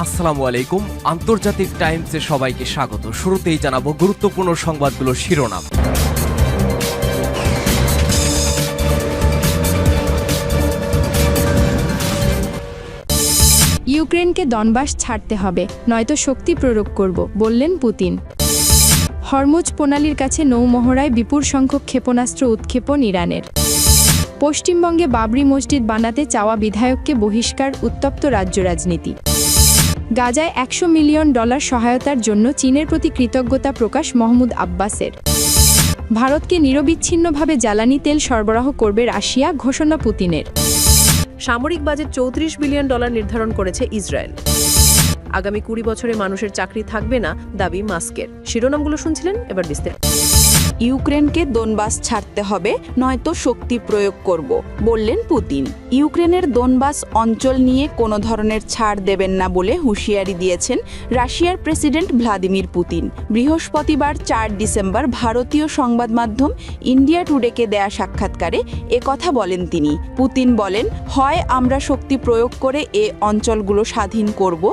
আসসালামু আলাইকুম। আন্তর্জাতিক টাইমসে সবাইকে স্বাগত। শুরুতেই জানাবো গুরুত্বপূর্ণ সংবাদগুলোর শিরোনাম। ইউক্রেনকে দনবাস ছাড়তে হবে, নয়তো শক্তি প্রয়োগ করব, বললেন পুতিন। হরমুজ প্রণালীর কাছে নৌমহড়ায় বিপুল সংখ্যক ক্ষেপণাস্ত্র উৎক্ষেপণ ইরানের। পশ্চিমবঙ্গে বাবরি মসজিদ বানাতে চাওয়া বিধায়ককে বহিষ্কার, উত্তপ্ত রাজ্য রাজনীতি। গাজায় $100 মিলিয়ন সহায়তার জন্য চীনের প্রতি কৃতজ্ঞতা প্রকাশ মাহমুদ আব্বাসের। ভারতকে নিরবিচ্ছিন্নভাবে জ্বালানি তেল সরবরাহ করবে রাশিয়া, ঘোষণা পুতিনের। সামরিক বাজেট $34 বিলিয়ন নির্ধারণ করেছে ইসরায়েল। আগামী 20 বছরে মানুষের চাকরি থাকবে না, দাবি মাস্কের। শিরোনামগুলো শুনছিলেন, এবার বিস্তারিত। ইউক্রেনকে দোনবাস ছাড়তে হবে, নয়তো শক্তি প্রয়োগ করব, বললেন পুতিন। ইউক্রেনের দোনবাস অঞ্চল নিয়ে কোনো ধরনের ছাড় দেবেন না বলে হুঁশিয়ারি দিয়েছেন রাশিয়ার প্রেসিডেন্ট ভ্লাদিমির পুতিন। বৃহস্পতিবার 4 ডিসেম্বর ভারতীয় সংবাদ মাধ্যম ইন্ডিয়া টুডেকে দেয়া সাক্ষাৎকারে একথা বলেন তিনি। পুতিন বলেন, হয় আমরা শক্তি প্রয়োগ করে এ অঞ্চলগুলো স্বাধীন করব,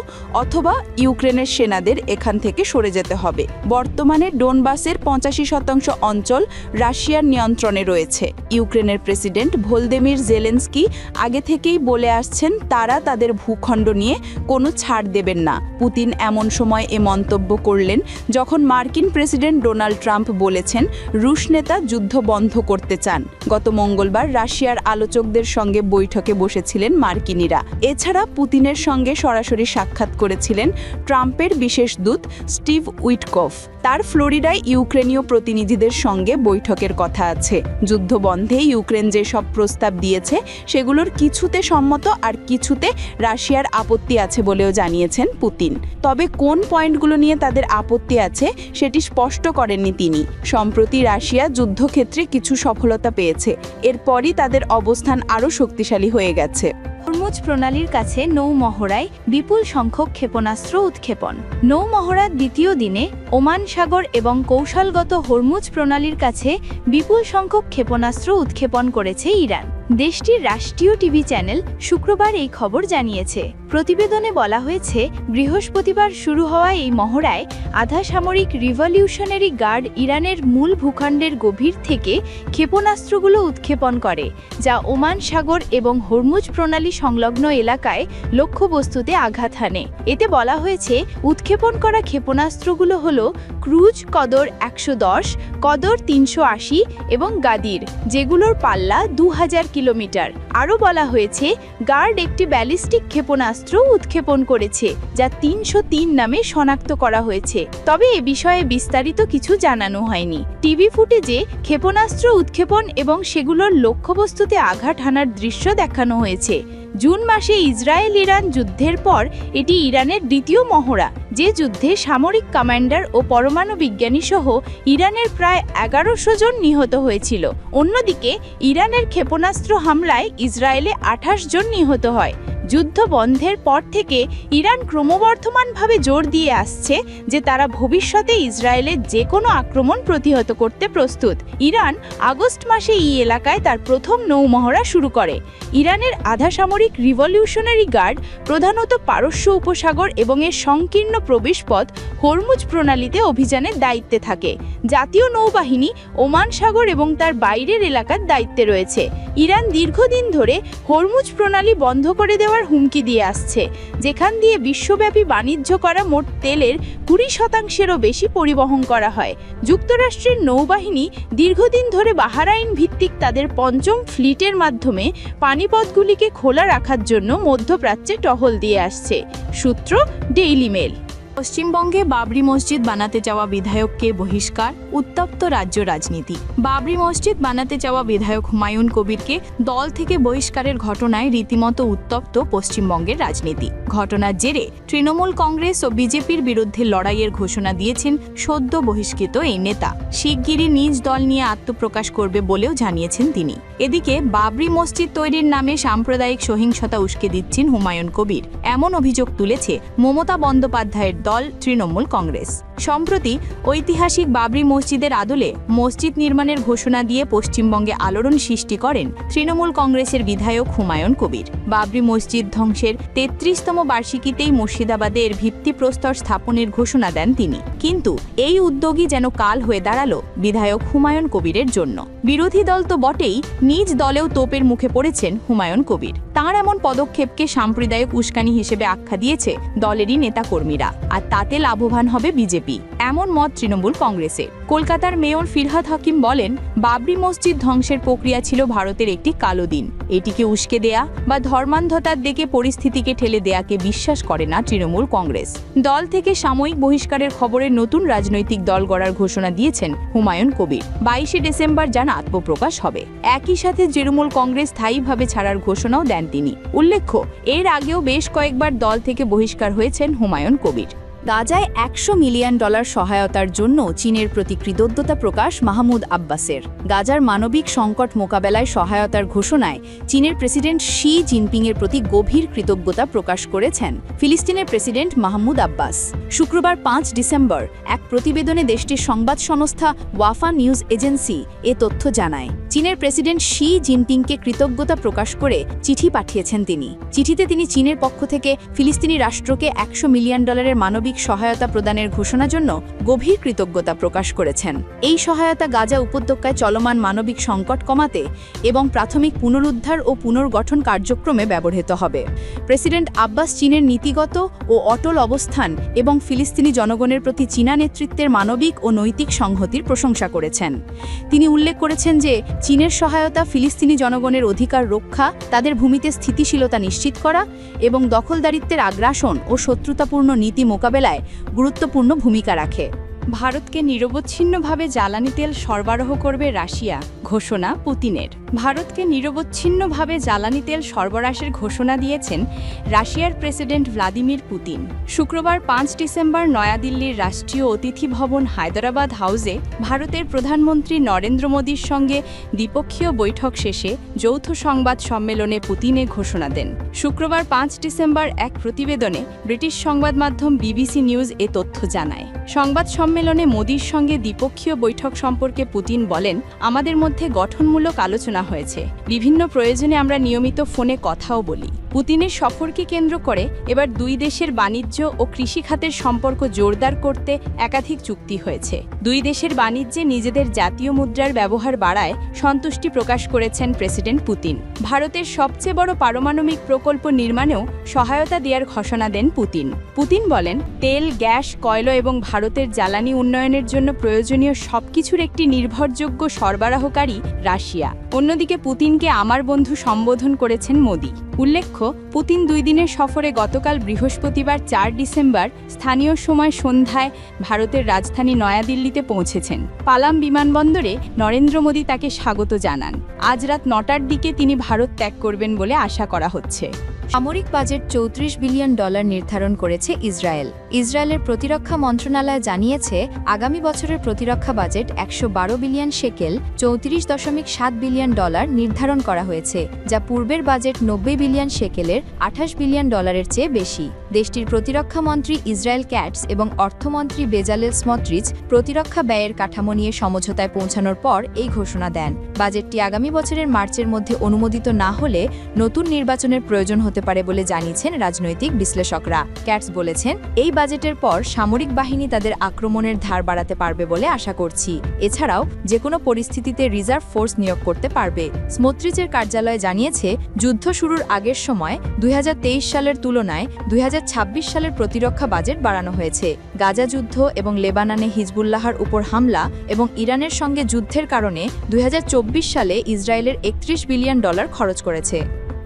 অথবা ইউক্রেনের সেনাদের এখান থেকে সরে যেতে হবে। বর্তমানে ডোনবাসের 85% অঞ্চল রাশিয়ার নিয়ন্ত্রণে রয়েছে। ইউক্রেনের প্রেসিডেন্ট ভলোদিমির জেলেনস্কি আগে থেকেই বলে আসছেন তারা তাদের ভূখণ্ড নিয়ে কোনো ছাড় দেবেন না। পুতিন এমন সময় এ মন্তব্য করলেন যখন মার্কিন প্রেসিডেন্ট ডোনাল্ড ট্রাম্প বলেছেন রুশ নেতা যুদ্ধ বন্ধ করতে চান। গত মঙ্গলবার রাশিয়ার আলোচকদের সঙ্গে বৈঠকে বসেছিলেন মার্কিনিরা। এছাড়া পুতিনের সঙ্গে সরাসরি সাক্ষাৎ করেছিলেন ট্রাম্পের বিশেষ দূত স্টিভ উইটকফ। তার ফ্লোরিডায় ইউক্রেনীয় প্রতিনিধিদের সঙ্গে বৈঠকের কথা আছে। যুদ্ধবন্ধে ইউক্রেন যে সব প্রস্তাব দিয়েছে সেগুলোর কিছুতে সম্মত, আর কিছুতে রাশিয়ার আপত্তি আছে বলেও জানিয়েছেন পুতিন। তবে কোন পয়েন্টগুলো নিয়ে তাদের আপত্তি আছে সেটি স্পষ্ট করেননি তিনি। সম্প্রতি রাশিয়া যুদ্ধক্ষেত্রে কিছু সফলতা পেয়েছে, এরপরই তাদের অবস্থান আরও শক্তিশালী হয়ে গেছে। হরমুজ প্রণালীর কাছে নৌমহড়ায় বিপুল সংখ্যক ক্ষেপণাস্ত্র উৎক্ষেপণ। নৌমহড়ার দ্বিতীয় দিনে ওমান সাগর এবং কৌশলগত হরমুজ প্রণালীর কাছে বিপুল সংখ্যক ক্ষেপণাস্ত্র উৎক্ষেপণ করেছে ইরান। দেশটির রাষ্ট্রীয় টিভি চ্যানেল শুক্রবার এই খবর জানিয়েছে। প্রতিবেদনে বলা হয়েছে, বৃহস্পতিবার শুরু হওয়া এই মহড়ায় আধা সামরিক রিভলিউশনারি গার্ড ইরানের মূল ভূখণ্ডের গভীর থেকে ক্ষেপণাস্ত্রগুলো উৎক্ষেপণ করে, যা ওমান সাগর এবং হরমুজ প্রণালী সংলগ্ন এলাকায় লক্ষ্যবস্তুতে আঘাত হানে। এতে বলা হয়েছে, উৎক্ষেপণ করা ক্ষেপণাস্ত্রগুলো হল ক্রুজ কদর 110, কদর 380 এবং গাদির, যেগুলোর পাল্লা 2000 কিলোমিটার। আরও বলা হয়েছে, গার্ড একটি ব্যালিস্টিক ক্ষেপণাস্ত্র উৎক্ষেপণ করেছে, যা 303 নামে শনাক্ত করা হয়েছে। তবে এ বিষয়ে বিস্তারিত কিছু জানানো হয়নি। টিভি ফুটেজে ক্ষেপণাস্ত্র উৎক্ষেপণ এবং সেগুলোর লক্ষ্যবস্তুতে আঘাত হানার দৃশ্য দেখানো হয়েছে। জুন মাসে ইসরায়েল ইরান যুদ্ধের পর এটি ইরানের দ্বিতীয় মহড়া, যে যুদ্ধে সামরিক কমান্ডার ও পরমাণু বিজ্ঞানী সহ ইরানের প্রায় 1100 জন নিহত হয়েছিল। অন্যদিকে ইরানের ক্ষেপণাস্ত্র হামলায় ইসরায়েলে 28 জন নিহত হয়। যুদ্ধ বন্ধের পর থেকে ইরান ক্রমবর্ধমানভাবে জোর দিয়ে আসছে যে তারা ভবিষ্যতে ইসরায়েলের যে কোনো আক্রমণ প্রতিহত করতে প্রস্তুত। ইরান আগস্ট মাসে এই এলাকায় তার প্রথম নৌমহড়া শুরু করে। ইরানের আধা সামরিক রিভলিউশনারি গার্ড প্রধানত পারস্য উপসাগর এবং এর সংকীর্ণ প্রবেশপথ হরমুজ প্রণালীতে অভিযানের দায়িত্বে থাকে। জাতীয় নৌবাহিনী ওমান সাগর এবং তার বাইরের এলাকার দায়িত্বে রয়েছে। ইরান দীর্ঘদিন ধরে হরমুজ প্রণালী বন্ধ করে দেওয়ার হুমকি দিয়ে আসছে, যেখান দিয়ে বিশ্বব্যাপী বাণিজ্য করা মোট তেলের 20%-এরও বেশি পরিবহন করা হয়। যুক্তরাষ্ট্রের নৌবাহিনী দীর্ঘদিন ধরে বাহরাইন ভিত্তিক তাদের 5ম ফ্লিটের মাধ্যমে পানিপথগুলিকে খোলা রাখার জন্য মধ্যপ্রাচ্যে টহল দিয়ে আসছে। সূত্র ডেইলি মেল। পশ্চিমবঙ্গে বাবরি মসজিদ বানাতে চাওয়া বিধায়ককে বহিষ্কার, উত্তপ্ত রাজ্য রাজনীতি। বাবরি মসজিদ বানাতে চাওয়া বিধায়ক হুমায়ুন কবিরকে দল থেকে বহিষ্কারের ঘটনায় রীতিমতো উত্তপ্ত পশ্চিমবঙ্গের রাজনীতি। ঘটনার জেরে তৃণমূল কংগ্রেস ও বিজেপির বিরুদ্ধে লড়াইয়ের ঘোষণা দিয়েছেন সদ্য বহিষ্কৃত এই নেতা। শিগগিরই নিজ দল নিয়ে আত্মপ্রকাশ করবে বলেও জানিয়েছেন তিনি। এদিকে বাবরি মসজিদ তৈরির নামে সাম্প্রদায়িক সহিংসতা উস্কে দিচ্ছেন হুমায়ুন কবির, এমন অভিযোগ তুলেছে মমতা বন্দ্যোপাধ্যায়ের দল তৃণমূল কংগ্রেস। সম্প্রতি ঐতিহাসিক বাবরি মসজিদের আদলে মসজিদ নির্মাণের ঘোষণা দিয়ে পশ্চিমবঙ্গে আলোড়ন সৃষ্টি করেন তৃণমূল কংগ্রেসের বিধায়ক হুমায়ুন কবির। বাবরি মসজিদ ধ্বংসের 33তম বার্ষিকীতেই মুর্শিদাবাদে এর ভিত্তিপ্রস্তর স্থাপনের ঘোষণা দেন তিনি। কিন্তু এই উদ্যোগই যেন কাল হয়ে দাঁড়ালো বিধায়ক হুমায়ুন কবিরের জন্য। বিরোধী দল তো বটেই, নিজ দলেও তোপের মুখে পড়েছেন হুমায়ুন কবির। তাঁর এমন পদক্ষেপকে সাম্প্রদায়িক উস্কানি হিসেবে আখ্যা দিয়েছে দলেরই নেতাকর্মীরা, আর তাতে লাভবান হবে বিজেপি, এমন মত তৃণমূল কংগ্রেসের। কলকাতার মেয়র ফিরহাদ হাকিম বলেন, বাবরি মসজিদ ধ্বংসের প্রক্রিয়া ছিল ভারতের একটি কালো দিন। এটিকে উস্কে দেয়া বা ধর্মান্ধতার দিকে পরিস্থিতিকে ঠেলে দেয়াকে বিশ্বাস করে না তৃণমূল কংগ্রেস। দল থেকে সাময়িক বহিষ্কারের খবরে নতুন রাজনৈতিক দল গড়ার ঘোষণা দিয়েছেন হুমায়ুন কবির। 22শে ডিসেম্বর জানা আত্মপ্রকাশ হবে। একই সাথে তৃণমূল কংগ্রেস স্থায়ীভাবে ছাড়ার ঘোষণাও দেন তিনি। উল্লেখ্য, এর আগেও বেশ কয়েকবার দল থেকে বহিষ্কার হয়েছেন হুমায়ুন কবির। গাজায় $100 মিলিয়ন সহায়তার জন্য চীনের প্রতি কৃতজ্ঞতা প্রকাশ মাহমুদ আব্বাসের। গাজার মানবিক সংকট মোকাবেলায় সহায়তার ঘোষণায় চীনের প্রেসিডেন্ট শি জিনপিংয়ের প্রতি গভীর কৃতজ্ঞতা প্রকাশ করেছেন ফিলিস্তিনের প্রেসিডেন্ট মাহমুদ আব্বাস। শুক্রবার 5 ডিসেম্বর এক প্রতিবেদনে দেশটির সংবাদ সংস্থা ওয়াফা নিউজ এজেন্সি এ তথ্য জানায়। চীনের প্রেসিডেন্ট শি জিনপিংকে কৃতজ্ঞতা প্রকাশ করে চিঠি পাঠিয়েছেন তিনি। চিঠিতে তিনি চীনের পক্ষ থেকে ফিলিস্তিনি রাষ্ট্রকে $100 মিলিয়ন মানবিক সহায়তা প্রদানের ঘোষণার জন্য গভীর কৃতজ্ঞতা প্রকাশ করেছেন। এই সহায়তা গাজা উপত্যকায় চলমান মানবিক সংকট কমাতে এবং প্রাথমিক পুনরুদ্ধার ও পুনর্গঠন কার্যক্রমে ব্যবহৃত হবে। প্রেসিডেন্ট আব্বাস চীনের নীতিগত ও অটল অবস্থান এবং ফিলিস্তিনি জনগণের প্রতি চীনা নেতৃত্বের মানবিক ও নৈতিক সংহতির প্রশংসা করেছেন। তিনি উল্লেখ করেছেন যে চীনের সহায়তা ফিলিস্তিনি জনগণের অধিকার রক্ষা, তাদের ভূমিতে স্থিতিশীলতা নিশ্চিত করা এবং দখলদারিত্বের আগ্রাসন ও শত্রুতাপূর্ণ নীতি মোকাবেলায় গুরুত্বপূর্ণ ভূমিকা রাখে। ভারতকে নিরবচ্ছিন্নভাবে জ্বালানি তেল সরবরাহ করবে রাশিয়া, ঘোষণা পুতিনের। ভারতকে নিরবচ্ছিন্নভাবে জ্বালানি তেল সরবরাহের ঘোষণা দিয়েছেন রাশিয়ার প্রেসিডেন্ট ভ্লাদিমির পুতিন। শুক্রবার 5 ডিসেম্বর নয়াদিল্লির রাষ্ট্রীয় অতিথি ভবন হায়দরাবাদ হাউসে ভারতের প্রধানমন্ত্রী নরেন্দ্র মোদীর সঙ্গে দ্বিপক্ষীয় বৈঠক শেষে যৌথ সংবাদ সম্মেলনে পুতিন এ ঘোষণা দেন। শুক্রবার 5 ডিসেম্বর এক প্রতিবেদনে ব্রিটিশ সংবাদ মাধ্যম বিবিসি নিউজ এ তথ্য জানায়। সংবাদ সম্মেলনে মোদীর সঙ্গে দ্বিপক্ষীয় বৈঠক সম্পর্কে পুতিন বলেন, আমাদের মধ্যে গঠনমূলক আলোচনা হয়েছে। বিভিন্ন প্রয়োজনে আমরা নিয়মিত ফোনে কথাও বলি। পুতিনের সফরকে কেন্দ্র করে এবার দুই দেশের বাণিজ্য ও কৃষি খাতের সম্পর্ক জোরদার করতে একাধিক চুক্তি হয়েছে। দুই দেশের বাণিজ্যে নিজেদের জাতীয় মুদ্রার ব্যবহার বাড়ায় সন্তুষ্টি প্রকাশ করেছেন প্রেসিডেন্ট পুতিন। ভারতের সবচেয়ে বড় পারমাণবিক প্রকল্প নির্মাণেও সহায়তা দেওয়ার ঘোষণা দেন পুতিন। পুতিন বলেন, তেল, গ্যাস, কয়লা এবং ভারতের জ্বালানি উন্নয়নের জন্য প্রয়োজনীয় সবকিছুর একটি নির্ভরযোগ্য সরবরাহকারী রাশিয়া। অন্যদিকে পুতিনকে আমার বন্ধু সম্বোধন করেছেন মোদী। উল্লেখ্য, পুতিন 2 দিনের সফরে গতকাল বৃহস্পতিবার 4 ডিসেম্বর স্থানীয় সময় সন্ধ্যায় ভারতের রাজধানী নয়াদিল্লিতে পৌঁছেছেন। পালাম বিমানবন্দরে নরেন্দ্র মোদী তাকে স্বাগত জানান। আজ রাত 9টার দিকে তিনি ভারত ত্যাগ করবেন বলে আশা করা হচ্ছে। সামরিক বাজেট $34 বিলিয়ন নির্ধারণ করেছে ইসরায়েল। ইসরায়েলের প্রতিরক্ষা মন্ত্রণালয় জানিয়েছে, আগামী বছরের প্রতিরক্ষা বাজেট 112 বিলিয়ন শেকেল $34.7 বিলিয়ন নির্ধারণ করা হয়েছে, যা পূর্বের বাজেট 90 বিলিয়ন শেকেলের $28 বিলিয়ন চেয়ে বেশি। দেশটির প্রতিরক্ষা মন্ত্রী ইসরায়েল ক্যাটস এবং অর্থমন্ত্রী বেজালেল স্মোট্রিচ প্রতিরক্ষা ব্যয়ের কাঠামো নিয়ে সমঝোতায় পৌঁছানোর পর এই ঘোষণা দেন। বাজেটটি আগামী বছরের মার্চের মধ্যে অনুমোদিত না হলে নতুন নির্বাচনের প্রয়োজন হতে পারে বলে জানিয়েছেন রাজনৈতিক বিশ্লেষকরা। ক্যাটস বলেছেন, এই বাজেটের পর সামরিক বাহিনী তাদের আক্রমণের ধার বাড়াতে পারবে বলে আশা করছি। এছাড়াও যে কোনো পরিস্থিতিতে রিজার্ভ ফোর্স নিয়োগ করতে পারবে। স্মোট্রিচের কার্যালয় জানিয়েছে, যুদ্ধ শুরুর আগের সময় 2023 সালের তুলনায় 2026 সালের প্রতিরক্ষা বাজেট বাড়ানো হয়েছে। গাজা যুদ্ধ এবং লেবাননে হিজবুল্লাহর উপর হামলা এবং ইরানের সঙ্গে যুদ্ধের কারণে 2024 সালে ইসরায়েলের $31 বিলিয়ন খরচ করেছে।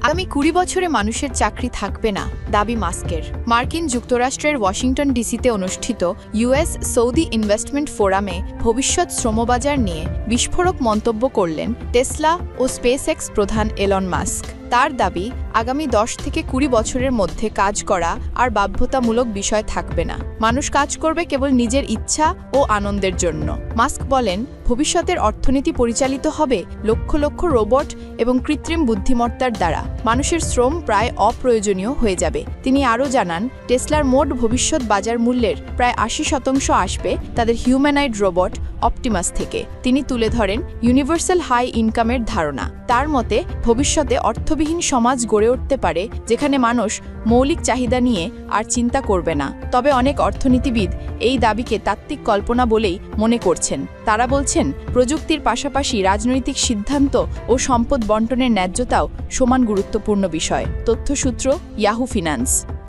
আগামী 20 বছরে মানুষের চাকরি থাকবে না, দাবি মাস্কের। মার্কিন যুক্তরাষ্ট্রের ওয়াশিংটন ডিসিতে অনুষ্ঠিত ইউএস সৌদি ইনভেস্টমেন্ট ফোরামে ভবিষ্যৎ শ্রমবাজার নিয়ে বিস্ফোরক মন্তব্য করলেন টেসলা ও স্পেসএক্স প্রধান এলন মাস্ক। তার দাবি আগামী 10 থেকে 20 বছরের মধ্যে কাজ করা আর বাধ্যতামূলক বিষয় থাকবে না। মানুষ কাজ করবে কেবল নিজের ইচ্ছা ও আনন্দের জন্য। মাস্ক বলেন, ভবিষ্যতের অর্থনীতি পরিচালিত হবে লক্ষ লক্ষ রোবট এবং কৃত্রিম বুদ্ধিমত্তার দ্বারা। মানুষের শ্রম প্রায় অপ্রয়োজনীয় হয়ে যাবে। তিনি আরও জানান, টেসলার মোট ভবিষ্যৎ বাজার মূল্যের প্রায় 80% আসবে তাদের হিউম্যানয়েড রোবট অপটিমাস থেকে। তিনি তুলে ধরেন ইউনিভার্সাল হাই ইনকামের ধারণা। তার মতে ভবিষ্যতে অর্থবিহীন সমাজ গড়ে উঠতে পারে যেখানে মানুষ মৌলিক চাহিদা নিয়ে আর চিন্তা করবে না। তবে অনেক অর্থনীতিবিদ এই দাবিকে তাত্ত্বিক কল্পনা বলেই মনে করছেন। তারা বলছেন, প্রযুক্তির পাশাপাশি রাজনৈতিক সিদ্ধান্ত ও সম্পদ বণ্টনের ন্যায্যতাও সমান গুরুত্বপূর্ণ বিষয়। তথ্যসূত্র ইয়াহু ফিন্যান্স।